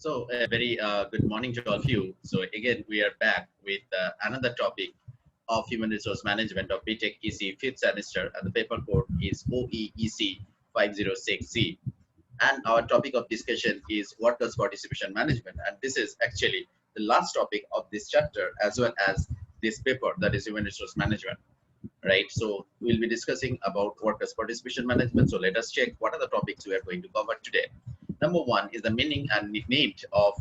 So a very good morning to all of you. So again, we are back with another topic of human resource management of BTECH ECE 5th semester, and the paper code is OEEC 506C. And our topic of discussion is workers' participation management. And this is actually the last topic of this chapter as well as this paper, that is human resource management. Right. So we'll be discussing about workers' participation management. So let us check what are the topics we are going to cover today. Number one is the meaning and need of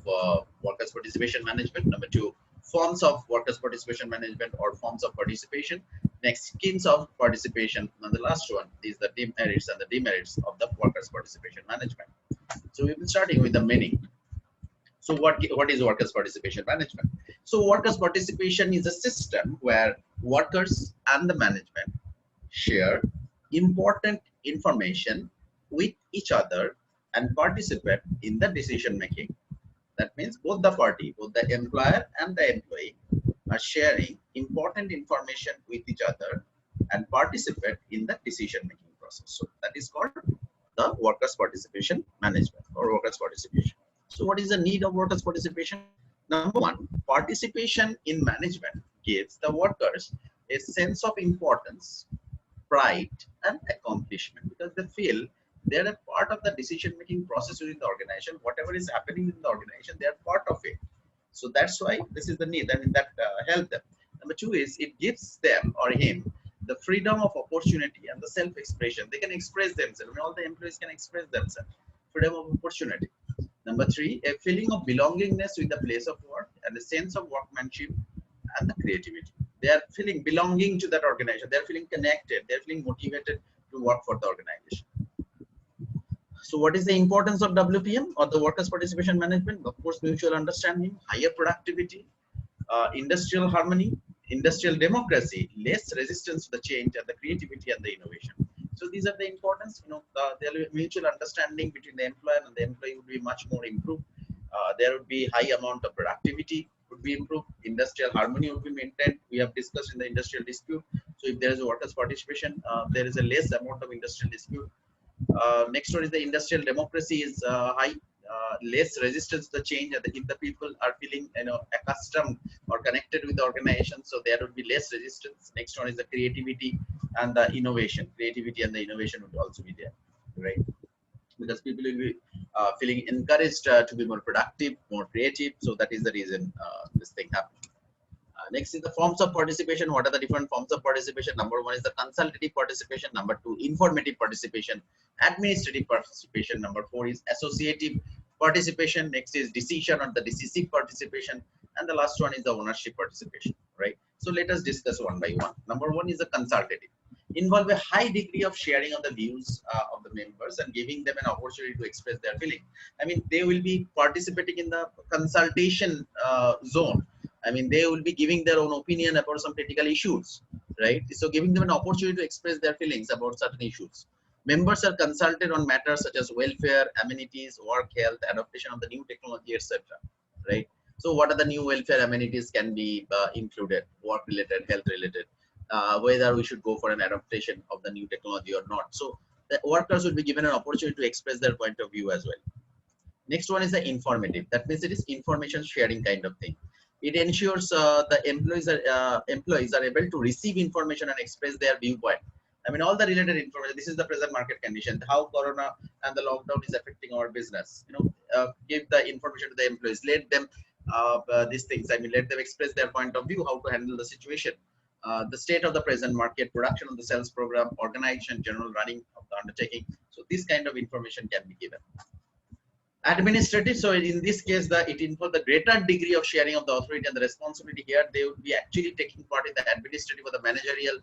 workers' participation management. Number two, forms of workers' participation management or forms of participation. Next, schemes of participation. And the last one is the merits and the demerits of the workers' participation management. So we'll be starting with the meaning. So what is workers' participation management? So workers' participation is a system where workers and the management share important information with each other and participate in the decision making. That means both the party, both the employer and the employee, are sharing important information with each other and participate in the decision making process. So that is called the workers' participation management or workers' participation. So what is the need of workers' participation? Number one, participation in management gives the workers a sense of importance, pride, and accomplishment, because they feel they're a part of the decision-making process within the organization. Whatever is happening in the organization, they are part of it. So that's why this is the need. I mean, that help them. Number two is it gives them or him the freedom of opportunity and the self-expression. They can express themselves. I mean, all the employees can express themselves. Freedom of opportunity. Number three, a feeling of belongingness with the place of work and a sense of workmanship and the creativity. They are feeling belonging to that organization. They are feeling connected. They are feeling motivated to work for the organization. So what is the importance of WPM or the workers' participation management? Of course, mutual understanding, higher productivity, industrial harmony, industrial democracy, less resistance to the change, and the creativity and the innovation. So these are the importance. The mutual understanding between the employer and the employee would be much more improved. There would be high amount of productivity would be improved. Industrial harmony would be maintained. We have discussed in the industrial dispute. So if there is a workers' participation, there is a less amount of industrial dispute. Next one is the industrial democracy is high, less resistance to the change. If the people are feeling accustomed or connected with the organization, so there would be less resistance. Next one is the creativity and the innovation. Creativity and the innovation would also be there, right? Because people will be feeling encouraged to be more productive, more creative. So that is the reason this thing happens. Next is the forms of participation. What are the different forms of participation? Number one is the consultative participation. Number two, informative participation. Administrative participation. Number four is associative participation. Next is decision or the decisive participation. And the last one is the ownership participation, right? So let us discuss one by one. Number one is the consultative. Involve a high degree of sharing of the views of the members and giving them an opportunity to express their feeling. I mean, they will be participating in the consultation zone. I mean, they will be giving their own opinion about some critical issues, right? So giving them an opportunity to express their feelings about certain issues. Members are consulted on matters such as welfare, amenities, work health, adaptation of the new technology, etc. Right? So what are the new welfare amenities can be included, work related, health related, whether we should go for an adaptation of the new technology or not. So the workers will be given an opportunity to express their point of view as well. Next one is the informative. That means it is information sharing kind of thing. It ensures the employees are able to receive information and express their viewpoint. I mean, all the related information. This is the present market condition, how Corona and the lockdown is affecting our business. Give the information to the employees. Let them these things. I mean, let them express their point of view, how to handle the situation. The state of the present market, production of the sales program, organization, general running of the undertaking. So this kind of information can be given. Administrative, so in this case, it involves the greater degree of sharing of the authority and the responsibility. Here they would be actually taking part in the administrative or the managerial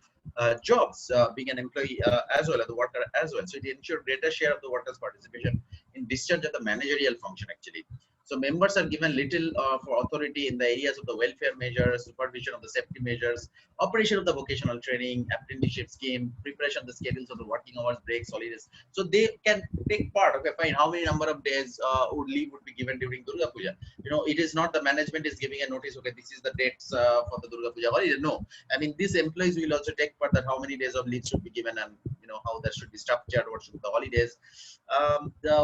jobs, being an employee as well as the worker as well. So it ensures greater share of the workers' participation in discharge of the managerial function actually. So members are given little for authority in the areas of the welfare measures, supervision of the safety measures, operation of the vocational training, apprenticeship scheme, preparation of the schedules of the working hours, breaks, holidays. So they can take part. Okay, fine. How many number of days leave would be given during Durga Puja? It is not the management is giving a notice. Okay, this is the dates for the Durga Puja holiday. No, I mean these employees will also take part that how many days of leave should be given and how that should be structured, what should be the holidays,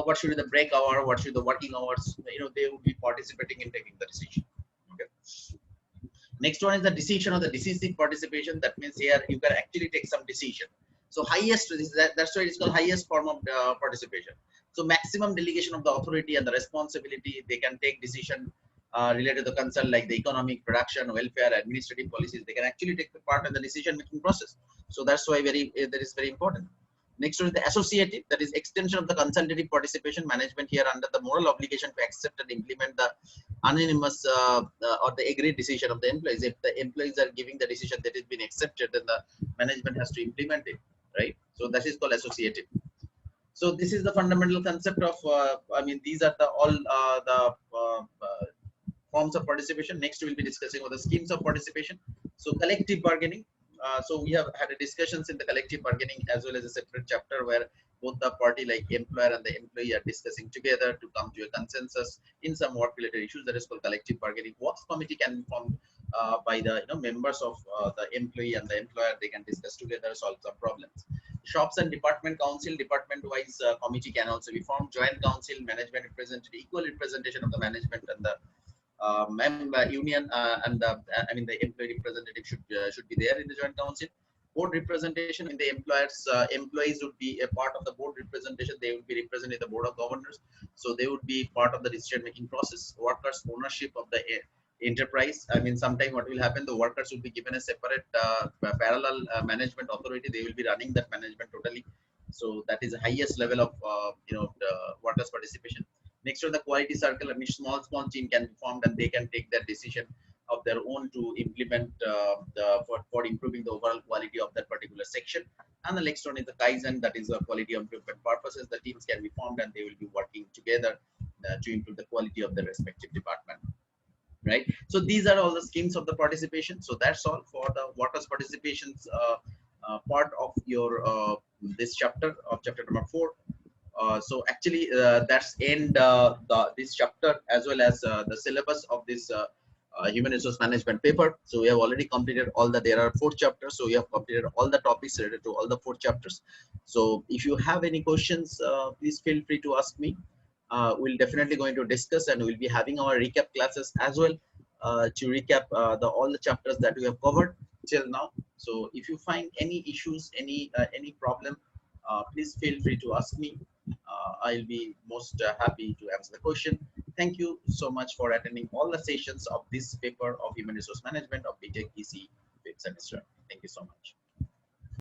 what should be the break hour, what should be the working hours. They would be participating in taking the decision. Okay. Next one is the decision or the decisive participation. That means here you can actually take some decision. So highest, that's why it's called highest form of participation. So maximum delegation of the authority and the responsibility. They can take decision related to the concern like the economic, production, welfare, administrative policies. They can actually take the part in the decision making process. So that's why that is very important. Next one is the associative, that is extension of the consultative participation. Management here under the moral obligation to accept and implement the unanimous or the agreed decision of the employees. If the employees are giving the decision that has been accepted, then the management has to implement it, right? So that is called associative. So this is the fundamental concept of, these are the all forms of participation. Next, we will be discussing about the schemes of participation. So collective bargaining. So we have had a discussions in the collective bargaining as well as a separate chapter where both the party like employer and the employee are discussing together to come to a consensus in some work related issues. That is called collective bargaining. Works committee can be formed by the members of the employee and the employer. They can discuss together, solve some problems. Shops and department council, department wise committee can also be formed. Joint council, management represented, equal representation of the management and the member union and the employee representative should be there in the joint council. Board representation in the employees would be a part of the board representation. They would be representing the board of governors, so they would be part of the decision making process. Workers ownership of the enterprise. Sometime what will happen, the workers will be given a separate parallel management authority. They will be running that management totally. So that is the highest level of the workers participation. Next on the quality circle, small team can be formed and they can take that decision of their own to implement for improving the overall quality of that particular section. And the next one is the Kaizen, that is a quality improvement purposes. The teams can be formed and they will be working together to improve the quality of the respective department. Right. So these are all the schemes of the participation. So that's all for the workers' participations part of your this chapter of chapter number 4. So actually that's end this chapter as well as the syllabus of this human resource management paper. So we have already completed all there are 4 chapters. So we have completed all the topics related to all the 4 chapters. So if you have any questions, please feel free to ask me. We'll definitely going to discuss and we'll be having our recap classes as well to recap all the chapters that we have covered till now. So if you find any issues, any problem, please feel free to ask me. I'll be most happy to answer the question. Thank you so much for attending all the sessions of this paper of Human Resource Management of BTECH ECE 5th semester. Thank you so much.